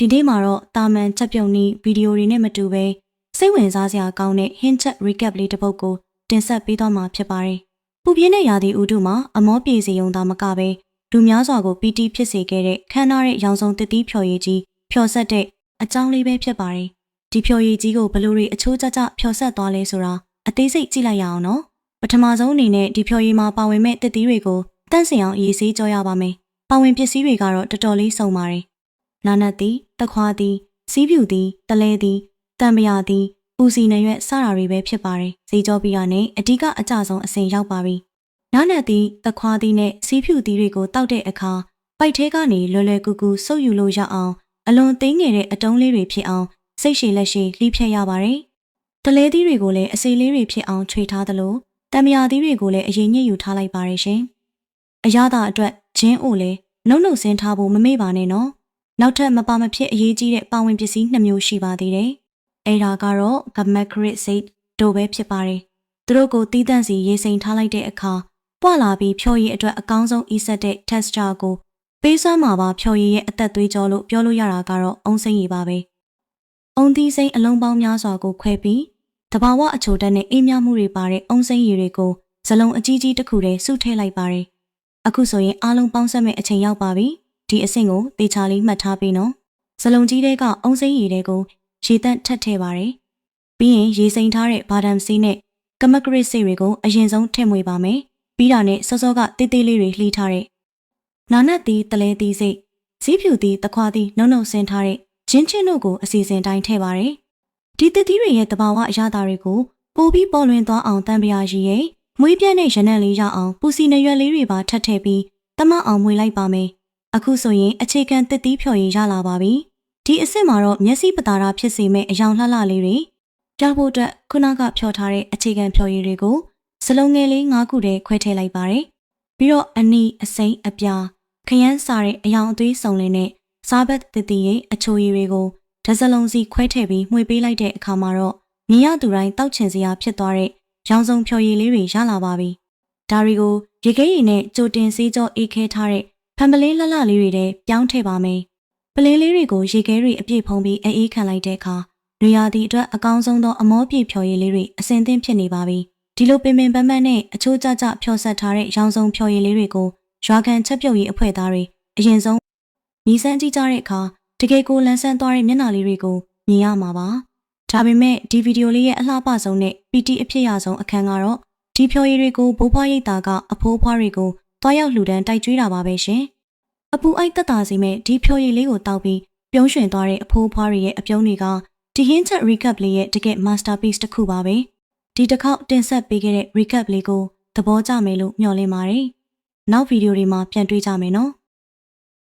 ဒီနေ့မှာတော့တာမန်ချက်ပြုံနည်းဗီဒီယိုတွေနဲ့မတူဘဲစိတ်ဝင်စားစရာကောင်းတဲ့ hint check recap လေးတစ်ပုဒ်ကိုတင်ဆက်ပေးသွားမှာဖြစ်ပါတယ်။ပူပြင်းတဲ့ရာသီဥတုမှာအမောပြေစီယုံသားမကပဲလူများစွာကိုပီတိဖြစ်စေခဲ့တဲ့ခမ်းနားတဲ့ရောင်စုံတစ်သီးဖြော်ရည်ကြီးဖြော်ဆက်တဲ့အကြောင်းလေးပဲဖြစ်ပါတယ်။ဒီဖြော်ရည်ကြီးကိုဘယ်လိုတွေအချိုးကျကျဖြော်ဆက်သွားလဲဆိုတာအသေးစိတ်ကြည့်လိုက်ရအောင်နော်။ပထမဆုံးအနေနဲ့ဒီဖြော်ရည်မှာပါဝင်မဲ့တစ်သီးတွေကိုတန့်စင်အောင်ရေးဆေးကြောရပါမယ်။ပါဝင်ပစ္စည်းတွေကတော့တော်တော်လေးစုံပါတယ်။နာနတ်သီး၊တခွားသီး၊စီးပြူသီး၊တလဲသီး၊တံပရာသီး၊ဦးစီနရွက်စတာတွေပဲဖြစ်ပါတယ်။ဈေးကြောပြီးရနဲ့အဓိကအကျဆုံးအစဉ်ရောက်ပါပြီ။နာနတ်သီး၊တခွားသီးနဲ့စီးပြူသီးတွေကိုတောက်တဲ့အခါပိုက်ထဲကနေလွယ်လွယ်ကူကူစုပ်ယူလို့ရအောင်အလွန်သိငယ်တဲ့အတုံးလေးတွေဖြစ်အောင်စိတ်ရှည်လက်ရှည်လှီးဖြတ်ရပါတယ်။တလဲသီးတွေကိုလည်းအစီလေးတွေဖြစ်အောင်ခြွေထားသလိုတံပရာသီးတွေကိုလည်းအရင်ညှစ်ယူထားလိုက်ပါတယ်ရှင်။အရသာအတွက်ဂျင်းအိုလည်းနှုတ်ဆင်းထားဖို့မမေ့ပါနဲ့နော်။နောက်ထပ်မပါမဖြစ်အရေးကြီးတဲ့ပါဝင်ပစ္စည်း2မျိုးရှိပါသေးတယ်။အဲဒါကတော့ Gamacrit Seed တို့ပဲဖြစ်ပါတယ်။သူတို့ကိုတီးတန့်စီရေးစိမ်ထားလိုက်တဲ့အခါပွာလာပြီးဖြော်ရည်အတွက်အကောင်းဆုံးအီးဆက်တဲ့ texture ကိုပေးစွမ်းမှာပါဖြော်ရည်ရဲ့အသက်သွေးကြောလို့ပြောလို့ရတာကတော့အုံစိမ့်ရည်ပါပဲ။အုံသီးစိမ့်အလုံးပေါင်းများစွာကိုခွဲပြီးတဘာဝအချိုတက်နဲ့အေးမြမှုတွေပါတဲ့အုံစိမ့်ရည်တွေကိုဇလုံးအကြီးကြီးတစ်ခုတည်းစုထည့်လိုက်ပါတယ်။အခုဆိုရင်အားလုံးပေါင်းစပ်မဲ့အချိန်ရောက်ပါပြီ။ဒီအဆင့်ကိုတေချာလေးမှတ်ထားပေးနော်။ဇလုံးကြီးတွေကအုံစိမ့်ရည်တွေကိုရေတန့်ထပ်ထည့်ပါတယ်။ပြီးရင်ရေစိမ်ထားတဲ့ဘာဒမ်စီးနဲ့ကမကရစ်စိတ်တွေကိုအရင်ဆုံးထည့်မွေပါမယ်။ပြီးတာနဲ့စောစောကတေးသေးလေးတွေလှီးထားတဲ့နာနတ်သီးတလဲသီးစိတ်ဇီးဖြူသီးတခွားသီးနှုတ်ဆင်းထားတဲ့ဂျင်းချင်းတို့ကိုအစီအစဉ်တိုင်းထည့်ပါတယ်။ဒီသစ်သီးတွေရဲ့တဘာဝအရသာတွေကိုပိုပြီးပေါ်လွင်သွားအောင်တံပရာရည်ရဲ့မွေးပြန့်တဲ့ရနံ့လေးရအောင်ပူစီနရွက်လေးတွေပါထပ်ထည့်ပြီးတမအောင်မွေလိုက်ပါမယ်။အခုဆိုရင်အခြေခံသစ်သီးဖြော်ရည်ရလာပါပြီ။ဒီအစ်စ်မှာတော့မျက်စိပတာရာဖြစ်စေမဲ့အယောင်လှလှလေးတွေပြဖို့အတွက်ခုနကဖြော်ထားတဲ့အခြေခံဖြော်ရည်တွေကိုစလုံးငယ်လေး9ခုတည်းခွဲထည့်လိုက်ပါတယ်။ပြီးတော့အနီအစိမ့်အပြာခရမ်းစားတဲ့အယောင်အသွေးစုံလင်တဲ့စားဘက်သစ်သီးရဲ့အချိုရည်တွေကိုဓာတ်စလုံးစီခွဲထည့်ပြီးမှွေပေးလိုက်တဲ့အခါမှာတော့မြင်ရသူတိုင်းတောက်ချင်စရာဖြစ်သွားတဲ့ရောင်စုံဖြော်ရည်လေးတွေရလာပါပြီ။ဒါတွေကိုရေခဲရည်နဲ့ကြိုတင်စေးကြောအေးခဲထားတဲ့ဖန်ပလင်းလှလှလေးတွေထဲပြောင်းထည့်ပါမယ်။ပလင်းလေးတွေကိုရေခဲတွေအပြည့်ဖုံးပြီးအေးခံလိုက်တဲ့အခါနွေရာသီအတွက်အကောင်းဆုံးသောအမောပြေဖြော်ရည်လေးတွေအစင်သင့်ဖြစ်နေပါပြီ။ဒီလိုပင်ပန်းနဲ့အချိုးကျကျဖြော်ဆက်ထားတဲ့ရောင်စုံဖြော်ရည်လေးတွေကိုရွာကန်ချက်ပြုတ်ရည်အဖွဲ့သားတွေအရင်ဆုံးမြည်စမ်းကြည့်ကြတဲ့အခါတကယ်ကိုလန်းဆန်းသွားတဲ့မျက်နှာလေးတွေကိုမြင်ရမှာပါ။ဒါပေမဲ့ဒီဗီဒီယိုလေးရဲ့အလှပဆုံးနဲ့ပီတီအဖြစ်ရဆုံးအခန်းကတော့ဒီဖြော်ရည်တွေကိုဘိုးဘွားရိတ်တာကအဖိုးဖွားတွေကိုတွားရောက်လှူဒန်းတိုက်ကျွေးတာပါပဲရှင်။အပူအိုက်တက်တာစီမဲ့ဒီဖြော်ရည်လေးကိုတောက်ပြီးပြုံးရွှင်သွားတဲ့အဖိုးဖွားတွေရဲ့အပြုံးတွေကဒီ hint check recap လေးရဲ့တကယ် masterpiece တစ်ခုပါပဲ။ဒီတစ်ခေါက်တင်ဆက်ပေးခဲ့တဲ့ recap လေးကိုသဘောကျမယ်လို့မျှော်လင့်ပါတယ်။နောက်ဗီဒီယိုတွေမှာပြန်တွေ့ကြမယ်နော်။